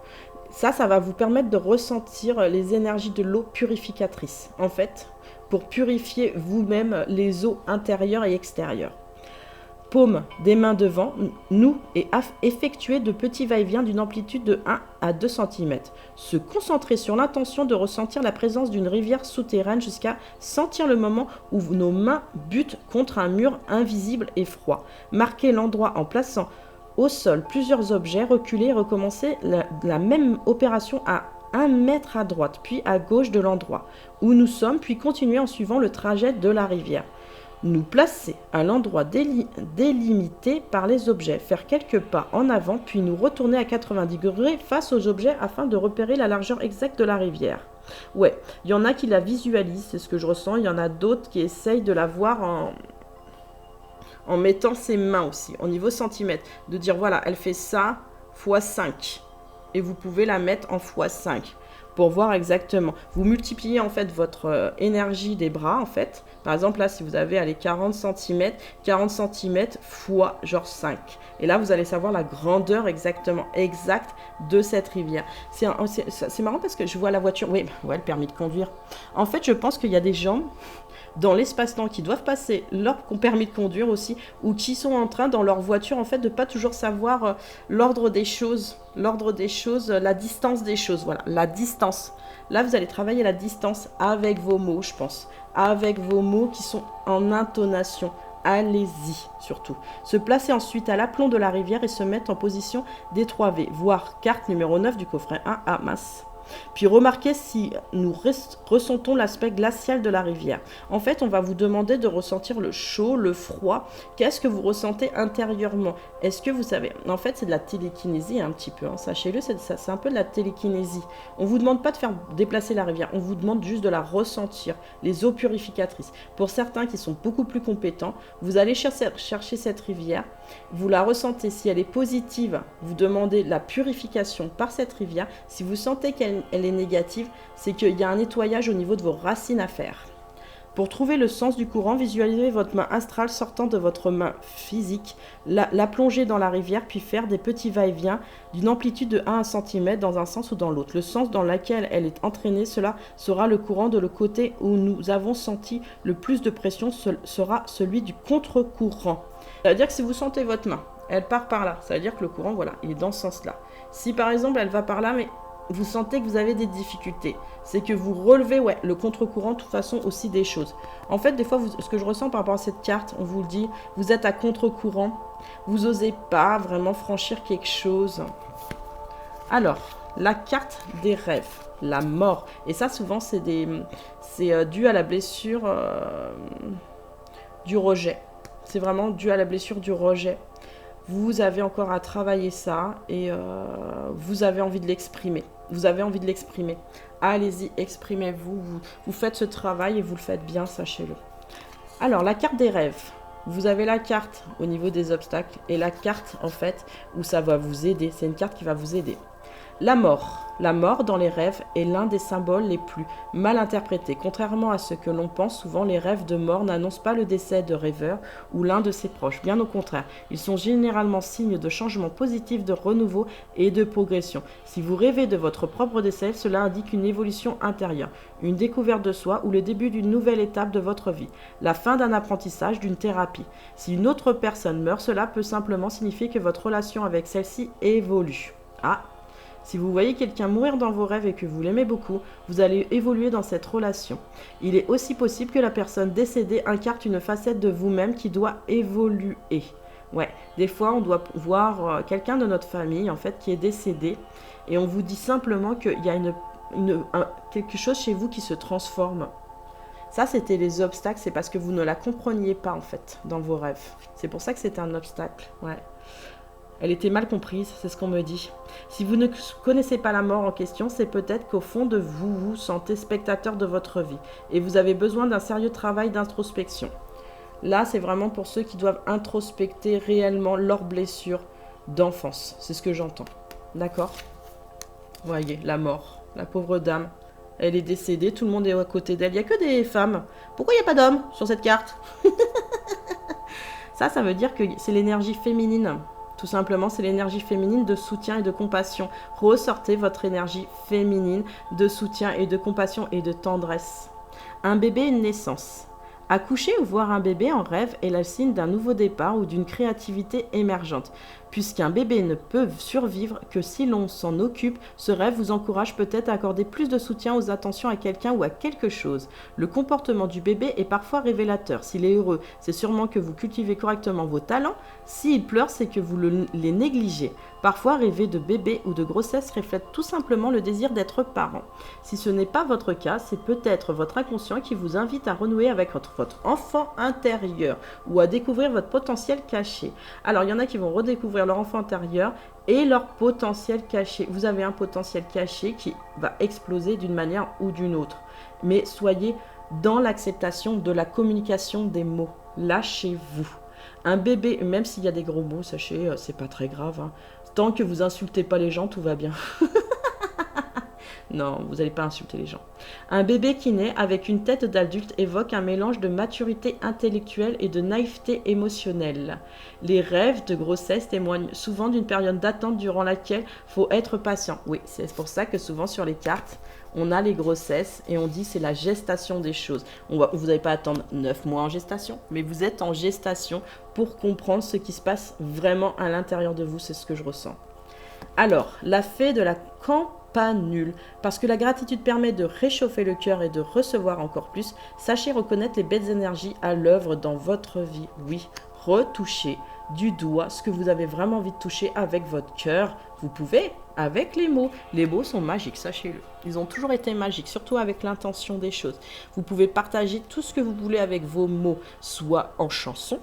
Ça va vous permettre de ressentir les énergies de l'eau purificatrice. En fait, pour purifier vous-même les eaux intérieures et extérieures. Paume des mains devant nous et effectuer de petits va-et-vient d'une amplitude de 1 à 2 cm. Se concentrer sur l'intention de ressentir la présence d'une rivière souterraine jusqu'à sentir le moment où nos mains butent contre un mur invisible et froid. Marquez l'endroit en plaçant au sol plusieurs objets, reculer et recommencer la même opération à 1 mètre à droite, puis à gauche de l'endroit où nous sommes, puis continuer en suivant le trajet de la rivière. Nous placer à l'endroit délimité par les objets, faire quelques pas en avant, puis nous retourner à 90 degrés face aux objets afin de repérer la largeur exacte de la rivière. Ouais, il y en a qui la visualisent, c'est ce que je ressens, il y en a d'autres qui essayent de la voir en mettant ses mains aussi, au niveau centimètre, de dire voilà, elle fait ça x 5, et vous pouvez la mettre en x 5. Pour voir exactement. Vous multipliez en fait votre énergie des bras en fait. Par exemple là si vous avez 40 cm fois genre 5. Et là vous allez savoir la grandeur exacte de cette rivière. C'est marrant parce que je vois la voiture. Oui, ouais, le permis de conduire. En fait je pense qu'il y a des gens dans l'espace-temps qui doivent passer leur permis de conduire aussi, ou qui sont en train dans leur voiture en fait de pas toujours savoir l'ordre des choses, la distance des choses, voilà, la distance. Là vous allez travailler la distance avec vos mots, je pense, avec vos mots qui sont en intonation. Allez-y surtout. Se placer ensuite à l'aplomb de la rivière et se mettre en position des 3V, voire carte numéro 9 du coffret 1 à masse. Puis remarquez si nous ressentons l'aspect glacial de la rivière. En fait, on va vous demander de ressentir le chaud, le froid. Qu'est-ce que vous ressentez intérieurement? Est-ce que vous savez? En fait, c'est de la télékinésie un petit peu. Hein. Sachez-le, c'est un peu de la télékinésie. On ne vous demande pas de faire déplacer la rivière. On vous demande juste de la ressentir. Les eaux purificatrices. Pour certains qui sont beaucoup plus compétents, vous allez chercher cette rivière. Vous la ressentez. Si elle est positive, vous demandez la purification par cette rivière. Si vous sentez qu'elle est négative, c'est qu'il y a un nettoyage au niveau de vos racines à faire. Pour trouver le sens du courant, visualisez votre main astrale sortant de votre main physique, la plonger dans la rivière, puis faire des petits va-et-vient d'une amplitude de 1 cm dans un sens ou dans l'autre. Le sens dans lequel elle est entraînée, cela sera le courant de le côté où nous avons senti le plus de pression, sera celui du contre-courant. Ça veut dire que si vous sentez votre main, elle part par là, ça veut dire que le courant, voilà, il est dans ce sens-là. Si par exemple, elle va par là, mais vous sentez que vous avez des difficultés, c'est que vous relevez le contre-courant de toute façon aussi des choses. En fait, des fois, ce que je ressens par rapport à cette carte, on vous le dit, vous êtes à contre-courant, vous n'osez pas vraiment franchir quelque chose. Alors, la carte des rêves, la mort. Et ça, souvent, c'est dû à la blessure du rejet. C'est vraiment dû à la blessure du rejet. Vous avez encore à travailler ça et vous avez envie de l'exprimer. Vous avez envie de l'exprimer. Allez-y, exprimez-vous. Vous faites ce travail et vous le faites bien, sachez-le. Alors, la carte des rêves. Vous avez la carte au niveau des obstacles et la carte, en fait, où ça va vous aider. C'est une carte qui va vous aider. La mort. La mort dans les rêves est l'un des symboles les plus mal interprétés. Contrairement à ce que l'on pense, souvent les rêves de mort n'annoncent pas le décès de rêveur ou l'un de ses proches. Bien au contraire, ils sont généralement signes de changement positif, de renouveau et de progression. Si vous rêvez de votre propre décès, cela indique une évolution intérieure, une découverte de soi ou le début d'une nouvelle étape de votre vie, la fin d'un apprentissage, d'une thérapie. Si une autre personne meurt, cela peut simplement signifier que votre relation avec celle-ci évolue. Ah, si vous voyez quelqu'un mourir dans vos rêves et que vous l'aimez beaucoup, vous allez évoluer dans cette relation. Il est aussi possible que la personne décédée incarne une facette de vous-même qui doit évoluer. Ouais, des fois on doit voir quelqu'un de notre famille en fait qui est décédé et on vous dit simplement qu'il y a quelque chose chez vous qui se transforme. Ça, c'était les obstacles, c'est parce que vous ne la compreniez pas en fait dans vos rêves. C'est pour ça que c'était un obstacle, ouais. Elle était mal comprise, c'est ce qu'on me dit. Si vous ne connaissez pas la mort en question, c'est peut-être qu'au fond de vous, vous sentez spectateur de votre vie et vous avez besoin d'un sérieux travail d'introspection. Là, c'est vraiment pour ceux qui doivent introspecter réellement leurs blessures d'enfance. C'est ce que j'entends. D'accord ? Voyez, la mort, la pauvre dame. Elle est décédée, tout le monde est à côté d'elle. Il n'y a que des femmes. Pourquoi il n'y a pas d'hommes sur cette carte ? Ça veut dire que c'est l'énergie féminine. Tout simplement, c'est l'énergie féminine de soutien et de compassion. Ressortez votre énergie féminine de soutien et de compassion et de tendresse. Un bébé, une naissance. Accoucher ou voir un bébé en rêve est le signe d'un nouveau départ ou d'une créativité émergente. Puisqu'un bébé ne peut survivre que si l'on s'en occupe, ce rêve vous encourage peut-être à accorder plus de soutien aux attentions à quelqu'un ou à quelque chose. Le comportement du bébé est parfois révélateur. S'il est heureux, c'est sûrement que vous cultivez correctement vos talents. S'il pleure, c'est que vous les négligez. Parfois, rêver de bébé ou de grossesse reflète tout simplement le désir d'être parent. Si ce n'est pas votre cas, c'est peut-être votre inconscient qui vous invite à renouer avec votre enfant intérieur ou à découvrir votre potentiel caché. Alors, il y en a qui vont redécouvrir leur enfant intérieur et leur potentiel caché. Vous avez un potentiel caché qui va exploser d'une manière ou d'une autre. Mais soyez dans l'acceptation de la communication des mots. Lâchez-vous. Un bébé, même s'il y a des gros mots, sachez, c'est pas très grave. Hein. Tant que vous insultez pas les gens, tout va bien. Non, vous n'allez pas insulter les gens. Un bébé qui naît avec une tête d'adulte évoque un mélange de maturité intellectuelle et de naïveté émotionnelle. Les rêves de grossesse témoignent souvent d'une période d'attente durant laquelle il faut être patient. Oui, c'est pour ça que souvent sur les cartes, on a les grossesses et on dit c'est la gestation des choses. Vous n'allez pas attendre 9 mois en gestation, mais vous êtes en gestation pour comprendre ce qui se passe vraiment à l'intérieur de vous, c'est ce que je ressens. Alors, la fée de la campanule, parce que la gratitude permet de réchauffer le cœur et de recevoir encore plus, sachez reconnaître les belles énergies à l'œuvre dans votre vie. Oui, retouchez du doigt ce que vous avez vraiment envie de toucher avec votre cœur. Vous pouvez avec les mots. Les mots sont magiques, sachez-le. Ils ont toujours été magiques, surtout avec l'intention des choses. Vous pouvez partager tout ce que vous voulez avec vos mots, soit en chanson,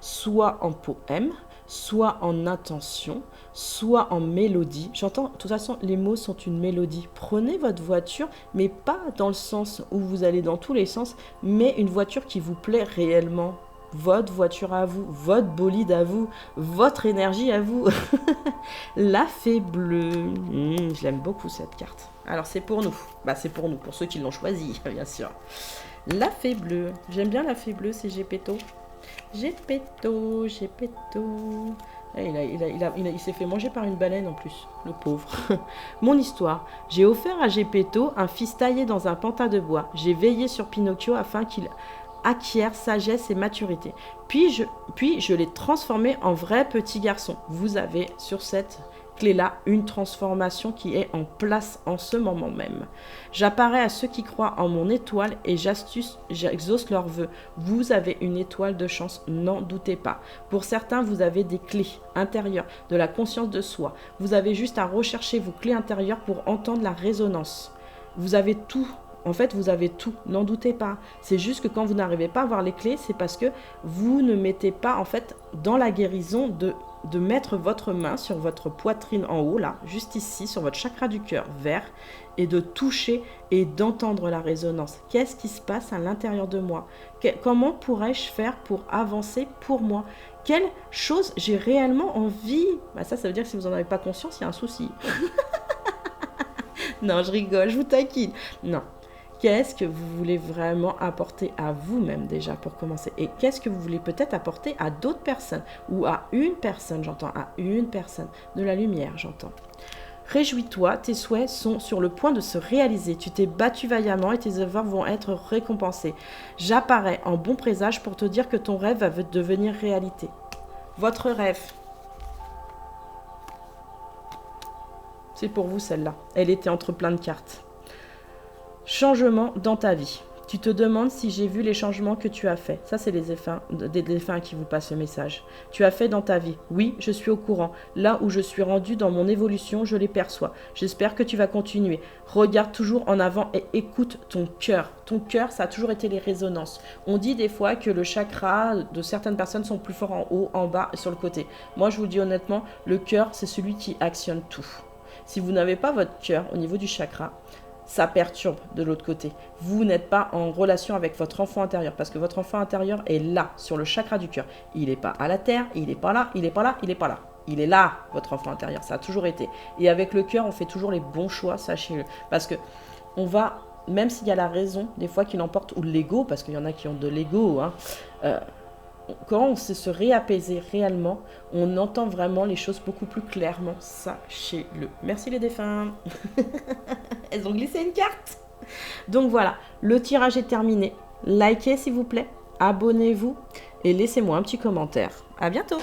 soit en poème, soit en intention, soit en mélodie. J'entends, de toute façon, les mots sont une mélodie. Prenez votre voiture, mais pas dans le sens où vous allez dans tous les sens, mais une voiture qui vous plaît réellement. Votre voiture à vous, votre bolide à vous, votre énergie à vous. La fée bleue. Je l'aime beaucoup cette carte. Alors c'est pour nous. C'est pour nous, pour ceux qui l'ont choisi, bien sûr. La fée bleue. J'aime bien la fée bleue, c'est Gepetto. Gepetto. Il s'est fait manger par une baleine en plus, le pauvre. Mon histoire. J'ai offert à Gepetto un fils taillé dans un pantin de bois. J'ai veillé sur Pinocchio afin qu'il acquiert sagesse et maturité. Puis je l'ai transformé en vrai petit garçon. Vous avez sur cette clé-là une transformation qui est en place en ce moment même. J'apparais à ceux qui croient en mon étoile et j'exauce leurs vœux. Vous avez une étoile de chance, n'en doutez pas. Pour certains, vous avez des clés intérieures, de la conscience de soi. Vous avez juste à rechercher vos clés intérieures pour entendre la résonance. Vous avez tout. En fait, vous avez tout, n'en doutez pas. C'est juste que quand vous n'arrivez pas à voir les clés, c'est parce que vous ne mettez pas, en fait, dans la guérison de mettre votre main sur votre poitrine en haut, là, juste ici, sur votre chakra du cœur, vert, et de toucher et d'entendre la résonance. Qu'est-ce qui se passe à l'intérieur de moi ? Comment pourrais-je faire pour avancer pour moi ? Quelle chose j'ai réellement envie ? Ça veut dire que si vous n'en avez pas conscience, il y a un souci. Non, je rigole, je vous taquine. Non. Qu'est-ce que vous voulez vraiment apporter à vous-même déjà pour commencer? Et qu'est-ce que vous voulez peut-être apporter à d'autres personnes? Ou à une personne, j'entends, à une personne. De la lumière, j'entends. Réjouis-toi, tes souhaits sont sur le point de se réaliser. Tu t'es battu vaillamment et tes efforts vont être récompensés. J'apparais en bon présage pour te dire que ton rêve va devenir réalité. Votre rêve, c'est pour vous celle-là. Elle était entre plein de cartes. Changement dans ta vie. Tu te demandes si j'ai vu les changements que tu as faits. Ça, c'est des défunts qui vous passent le message. Tu as fait dans ta vie. Oui, je suis au courant. Là où je suis rendu dans mon évolution, je les perçois. J'espère que tu vas continuer. Regarde toujours en avant et écoute ton cœur. Ton cœur, ça a toujours été les résonances. On dit des fois que le chakra de certaines personnes sont plus forts en haut, en bas et sur le côté. Moi, je vous dis honnêtement, le cœur, c'est celui qui actionne tout. Si vous n'avez pas votre cœur au niveau du chakra, ça perturbe de l'autre côté. Vous n'êtes pas en relation avec votre enfant intérieur parce que votre enfant intérieur est là, sur le chakra du cœur. Il n'est pas à la terre, il n'est pas là, il n'est pas là, il n'est pas là. Il est là, votre enfant intérieur, ça a toujours été. Et avec le cœur, on fait toujours les bons choix, sachez-le. Parce que on va, même s'il y a la raison, des fois qui l'emporte, ou l'ego, parce qu'il y en a qui ont de l'ego, hein, quand on sait se réapaiser réellement, on entend vraiment les choses beaucoup plus clairement, sachez-le. Merci les défunts. Elles ont glissé une carte. Donc voilà, le tirage est terminé. Likez s'il vous plaît, abonnez-vous et laissez-moi un petit commentaire. À bientôt.